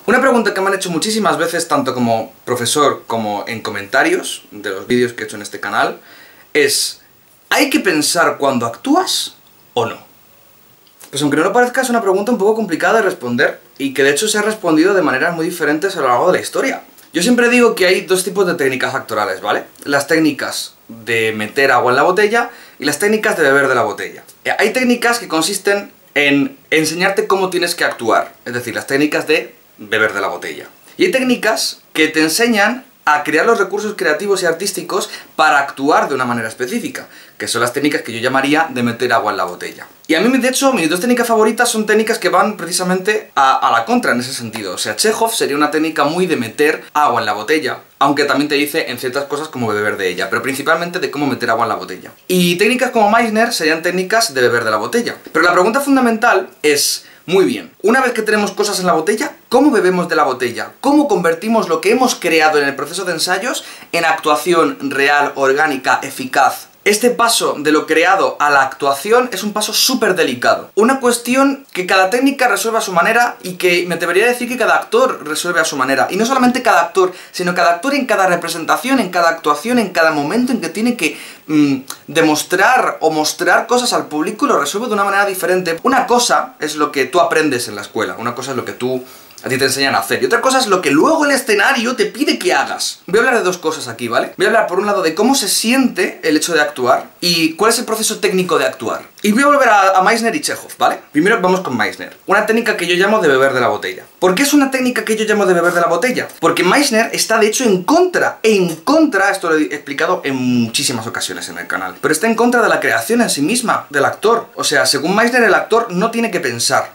Una pregunta que me han hecho muchísimas veces, tanto como profesor como en comentarios de los vídeos que he hecho en este canal, es: ¿hay que pensar cuando actúas o no? Pues aunque no lo parezca, es una pregunta un poco complicada de responder, y que de hecho se ha respondido de maneras muy diferentes a lo largo de la historia. Yo siempre digo que hay dos tipos de técnicas actorales, ¿vale? Las técnicas de meter agua en la botella y las técnicas de beber de la botella. Hay técnicas que consisten en enseñarte cómo tienes que actuar, es decir, las técnicas de beber de la botella. Y hay técnicas que te enseñan a crear los recursos creativos y artísticos para actuar de una manera específica, que son las técnicas que yo llamaría de meter agua en la botella. Y a mí, de hecho, mis dos técnicas favoritas son técnicas que van precisamente a la contra en ese sentido. O sea, Chekhov sería una técnica muy de meter agua en la botella, aunque también te dice en ciertas cosas cómo beber de ella, pero principalmente de cómo meter agua en la botella. Y técnicas como Meissner serían técnicas de beber de la botella. Pero la pregunta fundamental es: muy bien, una vez que tenemos cosas en la botella, ¿cómo bebemos de la botella? ¿Cómo convertimos lo que hemos creado en el proceso de ensayos en actuación real, orgánica, eficaz? Este paso de lo creado a la actuación es un paso súper delicado. Una cuestión que cada técnica resuelve a su manera, y que me atrevería a decir que cada actor resuelve a su manera. Y no solamente cada actor, sino cada actor en cada representación, en cada actuación, en cada momento en que tiene que demostrar o mostrar cosas al público, lo resuelve de una manera diferente. Una cosa es lo que tú aprendes en la escuela, una cosa es lo que a ti te enseñan a hacer, y otra cosa es lo que luego el escenario te pide que hagas. Voy a hablar de dos cosas aquí, ¿vale? Voy a hablar por un lado de cómo se siente el hecho de actuar y cuál es el proceso técnico de actuar. Y voy a volver a Meissner y Chekhov, ¿vale? Primero vamos con Meissner. Una técnica que yo llamo de beber de la botella. ¿Por qué es una técnica que yo llamo de beber de la botella? Porque Meissner está de hecho en contra, esto lo he explicado en muchísimas ocasiones en el canal, pero está en contra de la creación en sí misma del actor. O sea, según Meissner, el actor no tiene que pensar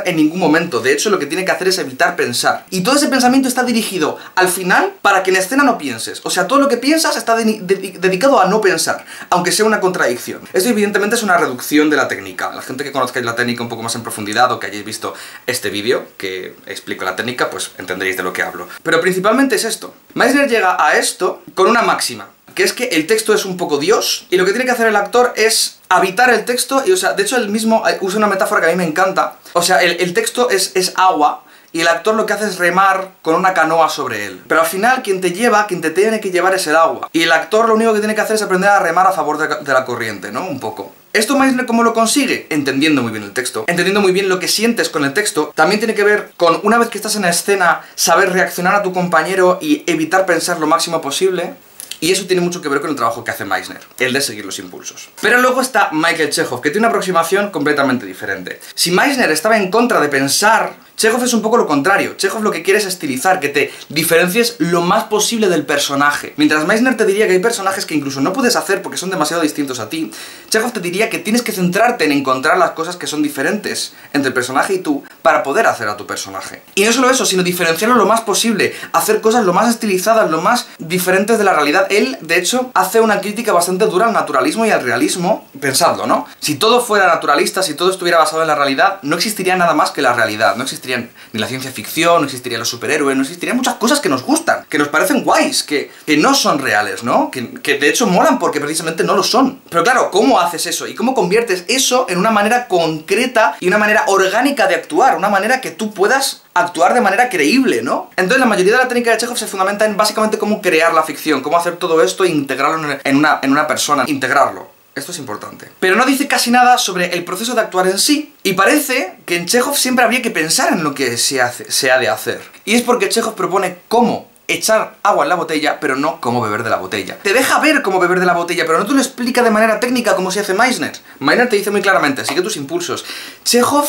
en ningún momento. De hecho, lo que tiene que hacer es evitar pensar. Y todo ese pensamiento está dirigido al final para que en escena no pienses. O sea, todo lo que piensas está dedicado a no pensar, aunque sea una contradicción. Esto evidentemente es una reducción de la técnica. La gente que conozcáis la técnica un poco más en profundidad, o que hayáis visto este vídeo que explico la técnica, pues entenderéis de lo que hablo. Pero principalmente es esto. Meissner llega a esto con una máxima, que es que el texto es un poco Dios, y lo que tiene que hacer el actor es habitar el texto. Y, o sea, de hecho él mismo usa una metáfora que a mí me encanta. O sea, el texto es agua, y el actor lo que hace es remar con una canoa sobre él. Pero al final quien te tiene que llevar es el agua. Y el actor lo único que tiene que hacer es aprender a remar a favor de la corriente, ¿no? Un poco. ¿Esto Meissner cómo lo consigue? Entendiendo muy bien el texto, entendiendo muy bien lo que sientes con el texto. También tiene que ver con, una vez que estás en la escena, saber reaccionar a tu compañero y evitar pensar lo máximo posible. Y eso tiene mucho que ver con el trabajo que hace Meissner, el de seguir los impulsos. Pero luego está Michael Chekhov, que tiene una aproximación completamente diferente. Si Meissner estaba en contra de pensar, Chekhov es un poco lo contrario. Chekhov lo que quiere es estilizar, que te diferencies lo más posible del personaje. Mientras Meissner te diría que hay personajes que incluso no puedes hacer porque son demasiado distintos a ti, Chekhov te diría que tienes que centrarte en encontrar las cosas que son diferentes entre el personaje y tú para poder hacer a tu personaje. Y no solo eso, sino diferenciarlo lo más posible, hacer cosas lo más estilizadas, lo más diferentes de la realidad. Él, de hecho, hace una crítica bastante dura al naturalismo y al realismo. Pensadlo, ¿no? Si todo fuera naturalista, si todo estuviera basado en la realidad, no existiría nada más que la realidad. No existirían ni la ciencia ficción, no existirían los superhéroes, no existirían muchas cosas que nos gustan, que nos parecen guays, que no son reales, ¿no? Que de hecho molan porque precisamente no lo son. Pero claro, ¿cómo haces eso? ¿Y cómo conviertes eso en una manera concreta y una manera orgánica de actuar? Una manera que tú puedas actuar de manera creíble, ¿no? Entonces la mayoría de la técnica de Chekhov se fundamenta en básicamente cómo crear la ficción, cómo hacer todo esto e integrarlo en una persona, integrarlo. Esto es importante. Pero no dice casi nada sobre el proceso de actuar en sí, y parece que en Chekhov siempre habría que pensar en lo que se ha de hacer. Y es porque Chekhov propone cómo echar agua en la botella, pero no cómo beber de la botella. Te deja ver cómo beber de la botella, pero no te lo explica de manera técnica como se hace Meissner. Meissner te dice muy claramente, sigue tus impulsos. Chekhov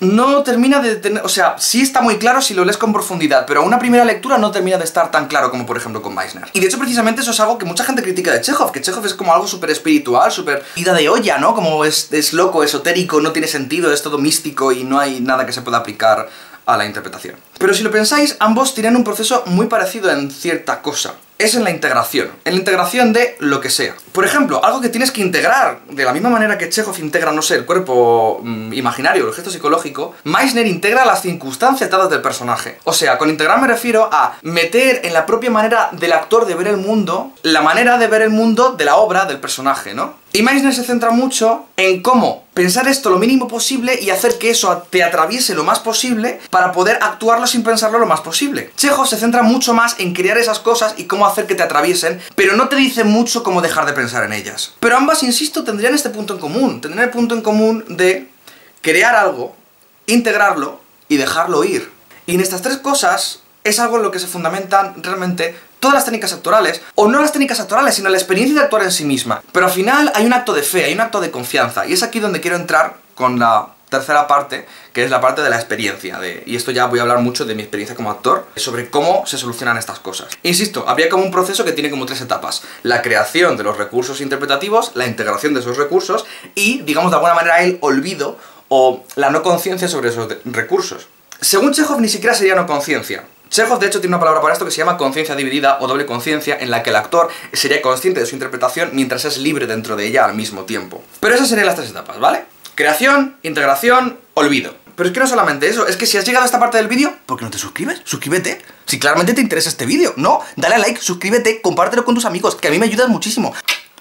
no termina de tener... O sea, sí está muy claro si lo lees con profundidad, pero a una primera lectura no termina de estar tan claro como, por ejemplo, con Meissner. Y de hecho, precisamente eso es algo que mucha gente critica de Chekhov, que Chekhov es como algo súper espiritual, súper ida de olla, ¿no? Como es loco, esotérico, no tiene sentido, es todo místico y no hay nada que se pueda aplicar a la interpretación. Pero si lo pensáis, ambos tienen un proceso muy parecido en cierta cosa. Es en la integración de lo que sea. Por ejemplo, algo que tienes que integrar, de la misma manera que Chekhov integra, no sé, el cuerpo imaginario, el gesto psicológico, Meissner integra las circunstancias dadas del personaje. O sea, con integrar me refiero a meter en la propia manera del actor de ver el mundo, la manera de ver el mundo de la obra del personaje, ¿no? Y Meisner se centra mucho en cómo pensar esto lo mínimo posible y hacer que eso te atraviese lo más posible para poder actuarlo sin pensarlo lo más posible. Chekhov se centra mucho más en crear esas cosas y cómo hacer que te atraviesen, pero no te dice mucho cómo dejar de pensar en ellas. Pero ambas, insisto, tendrían este punto en común. Tendrían el punto en común de crear algo, integrarlo y dejarlo ir. Y en estas tres cosas es algo en lo que se fundamentan realmente todas las técnicas actorales, o no las técnicas actorales, sino la experiencia de actuar en sí misma. Pero al final hay un acto de fe, hay un acto de confianza, y es aquí donde quiero entrar con la tercera parte, que es la parte de la experiencia, y esto ya voy a hablar mucho de mi experiencia como actor, sobre cómo se solucionan estas cosas. Insisto, habría como un proceso que tiene como tres etapas: la creación de los recursos interpretativos, la integración de esos recursos y, digamos de alguna manera, el olvido o la no conciencia sobre esos recursos. Según Chekhov, ni siquiera sería no conciencia. Chekhov, de hecho, tiene una palabra para esto que se llama conciencia dividida o doble conciencia, en la que el actor sería consciente de su interpretación mientras es libre dentro de ella al mismo tiempo. Pero esas serían las tres etapas, ¿vale? Creación, integración, olvido. Pero es que no solamente eso, es que si has llegado a esta parte del vídeo, ¿por qué no te suscribes? Suscríbete. Si claramente te interesa este vídeo, ¿no? Dale a like, suscríbete, compártelo con tus amigos, que a mí me ayudas muchísimo.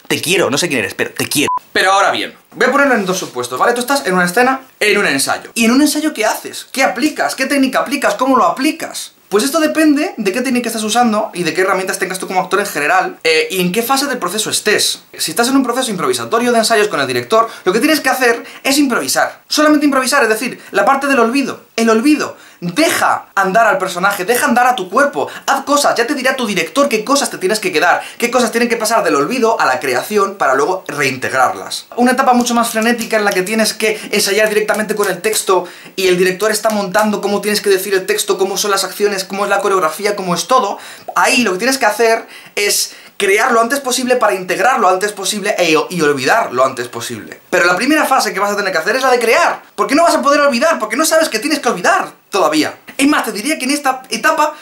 Te quiero, no sé quién eres, pero te quiero. Pero ahora bien, voy a ponerlo en dos supuestos, ¿vale? Tú estás en una escena, en un ensayo. ¿Y en un ensayo qué haces? ¿Qué aplicas? ¿Qué técnica aplicas? ¿Cómo lo aplicas? Pues esto depende de qué técnica estás usando y de qué herramientas tengas tú como actor en general, y en qué fase del proceso estés. Si estás en un proceso improvisatorio de ensayos con el director, lo que tienes que hacer es improvisar. Solamente improvisar, es decir, la parte del olvido. El olvido. Deja andar al personaje, deja andar a tu cuerpo, haz cosas, ya te dirá tu director qué cosas te tienes que quedar, qué cosas tienen que pasar del olvido a la creación para luego reintegrarlas. Una etapa mucho más frenética en la que tienes que ensayar directamente con el texto y el director está montando cómo tienes que decir el texto, cómo son las acciones, cómo es la coreografía, cómo es todo. Ahí lo que tienes que hacer es crear lo antes posible para integrar lo antes posible y olvidar lo antes posible. Pero la primera fase que vas a tener que hacer es la de crear, porque no vas a poder olvidar, porque no sabes que tienes que olvidar todavía. Es más, te diría que en esta etapa,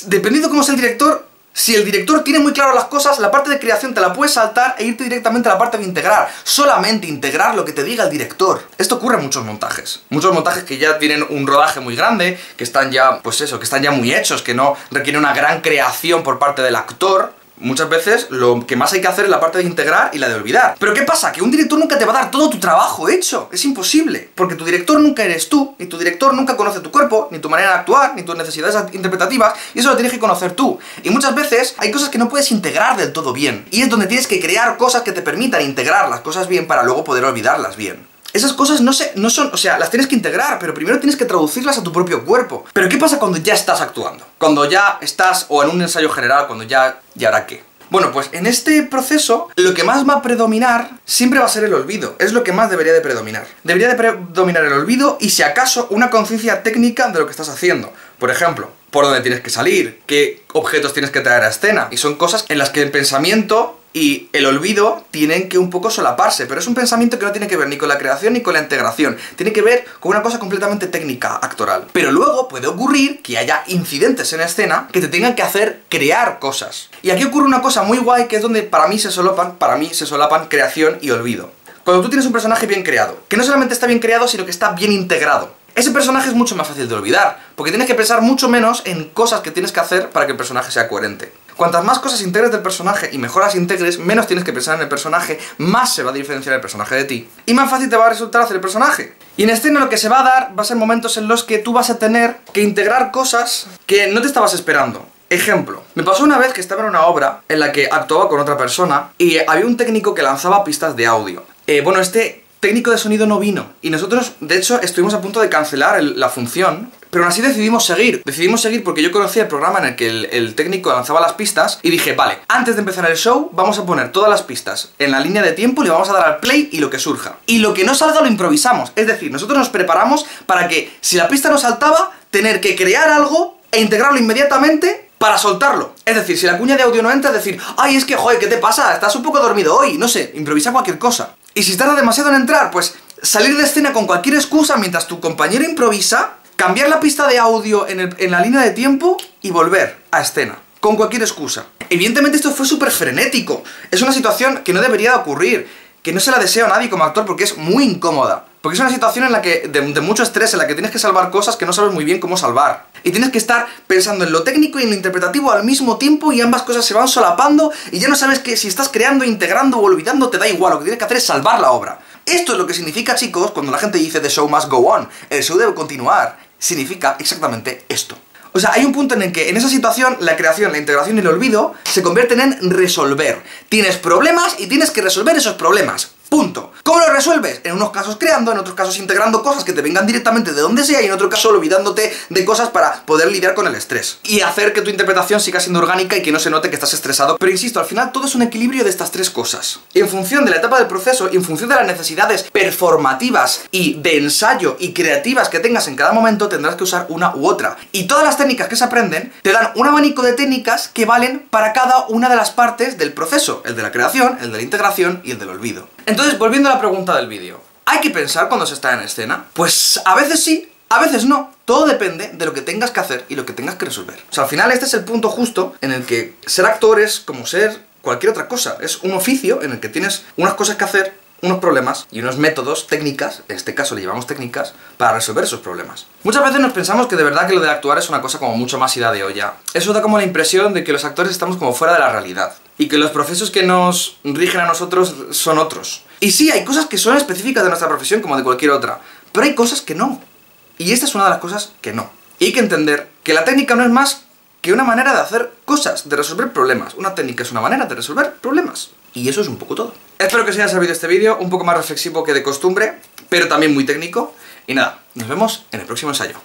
dependiendo cómo es el director, si el director tiene muy claro las cosas, la parte de creación te la puedes saltar e irte directamente a la parte de integrar. Solamente integrar lo que te diga el director. Esto ocurre en muchos montajes. Muchos montajes que ya tienen un rodaje muy grande, que están ya, pues eso, que están ya muy hechos, que no requieren una gran creación por parte del actor. Muchas veces lo que más hay que hacer es la parte de integrar y la de olvidar. Pero ¿qué pasa? Que un director nunca te va a dar todo tu trabajo hecho. Es imposible. Porque tu director nunca eres tú, ni tu director nunca conoce tu cuerpo, ni tu manera de actuar, ni tus necesidades interpretativas, y eso lo tienes que conocer tú. Y muchas veces hay cosas que no puedes integrar del todo bien. Y es donde tienes que crear cosas que te permitan integrar las cosas bien para luego poder olvidarlas bien. Esas cosas no son, o sea, las tienes que integrar, pero primero tienes que traducirlas a tu propio cuerpo. Pero ¿qué pasa cuando ya estás actuando? Cuando ya estás, o en un ensayo general, cuando ya... ¿Y ahora qué? Bueno, pues en este proceso, lo que más va a predominar siempre va a ser el olvido. Es lo que más debería de predominar. Debería de predominar el olvido y, si acaso, una conciencia técnica de lo que estás haciendo. Por ejemplo, por dónde tienes que salir, qué objetos tienes que traer a escena. Y son cosas en las que el pensamiento y el olvido tienen que un poco solaparse, pero es un pensamiento que no tiene que ver ni con la creación ni con la integración, tiene que ver con una cosa completamente técnica, actoral. Pero luego puede ocurrir que haya incidentes en escena que te tengan que hacer crear cosas. Y aquí ocurre una cosa muy guay, que es donde para mí se solapan creación y olvido. Cuando tú tienes un personaje bien creado, que no solamente está bien creado, sino que está bien integrado, ese personaje es mucho más fácil de olvidar, porque tienes que pensar mucho menos en cosas que tienes que hacer para que el personaje sea coherente. Cuantas más cosas integres del personaje y mejor las integres, menos tienes que pensar en el personaje, más se va a diferenciar el personaje de ti, y más fácil te va a resultar hacer el personaje. Y en escena lo que se va a dar va a ser momentos en los que tú vas a tener que integrar cosas que no te estabas esperando. Ejemplo, me pasó una vez que estaba en una obra en la que actuaba con otra persona y había un técnico que lanzaba pistas de audio. Este técnico de sonido no vino y nosotros, de hecho, estuvimos a punto de cancelar la función, pero aún así decidimos seguir. Decidimos seguir porque yo conocía el programa en el que el técnico lanzaba las pistas y dije, vale, antes de empezar el show vamos a poner todas las pistas en la línea de tiempo, le vamos a dar al play y lo que surja. Y lo que no salga lo improvisamos, es decir, nosotros nos preparamos para que, si la pista no saltaba, tener que crear algo e integrarlo inmediatamente para soltarlo. Es decir, si la cuña de audio no entra, es decir, ay, es que, joder, ¿qué te pasa? Estás un poco dormido hoy, no sé, improvisa cualquier cosa. Y si tarda demasiado en entrar, pues salir de escena con cualquier excusa mientras tu compañero improvisa, cambiar la pista de audio en la línea de tiempo y volver a escena, con cualquier excusa. Evidentemente esto fue súper frenético, es una situación que no debería de ocurrir, que no se la deseo a nadie como actor porque es muy incómoda. Porque es una situación en la que de mucho estrés, en la que tienes que salvar cosas que no sabes muy bien cómo salvar. Y tienes que estar pensando en lo técnico y en lo interpretativo al mismo tiempo, y ambas cosas se van solapando y ya no sabes que si estás creando, integrando o olvidando, te da igual. Lo que tienes que hacer es salvar la obra. Esto es lo que significa, chicos, cuando la gente dice the show must go on. El show debe continuar. Significa exactamente esto. O sea, hay un punto en el que en esa situación la creación, la integración y el olvido se convierten en resolver. Tienes problemas y tienes que resolver esos problemas. Punto. ¿Cómo lo resuelves? En unos casos creando, en otros casos integrando cosas que te vengan directamente de donde sea, y en otro caso olvidándote de cosas para poder lidiar con el estrés. Y hacer que tu interpretación siga siendo orgánica y que no se note que estás estresado. Pero insisto, al final todo es un equilibrio de estas tres cosas. Y en función de la etapa del proceso, y en función de las necesidades performativas y de ensayo y creativas que tengas en cada momento, tendrás que usar una u otra. Y todas las técnicas que se aprenden te dan un abanico de técnicas que valen para cada una de las partes del proceso. El de la creación, el de la integración y el del olvido. Entonces, volviendo a la pregunta del vídeo, ¿hay que pensar cuando se está en escena? Pues a veces sí, a veces no. Todo depende de lo que tengas que hacer y lo que tengas que resolver. O sea, al final este es el punto justo en el que ser actor es como ser cualquier otra cosa. Es un oficio en el que tienes unas cosas que hacer, unos problemas y unos métodos, técnicas, en este caso le llamamos técnicas, para resolver esos problemas. Muchas veces nos pensamos que de verdad que lo de actuar es una cosa como mucho más ida de olla. Eso da como la impresión de que los actores estamos como fuera de la realidad y que los procesos que nos rigen a nosotros son otros. Y sí, hay cosas que son específicas de nuestra profesión como de cualquier otra, pero hay cosas que no. Y esta es una de las cosas que no. Y hay que entender que la técnica no es más que una manera de hacer cosas, de resolver problemas. Una técnica es una manera de resolver problemas. Y eso es un poco todo. Espero que os haya servido este vídeo, un poco más reflexivo que de costumbre, pero también muy técnico. Y nada, nos vemos en el próximo ensayo.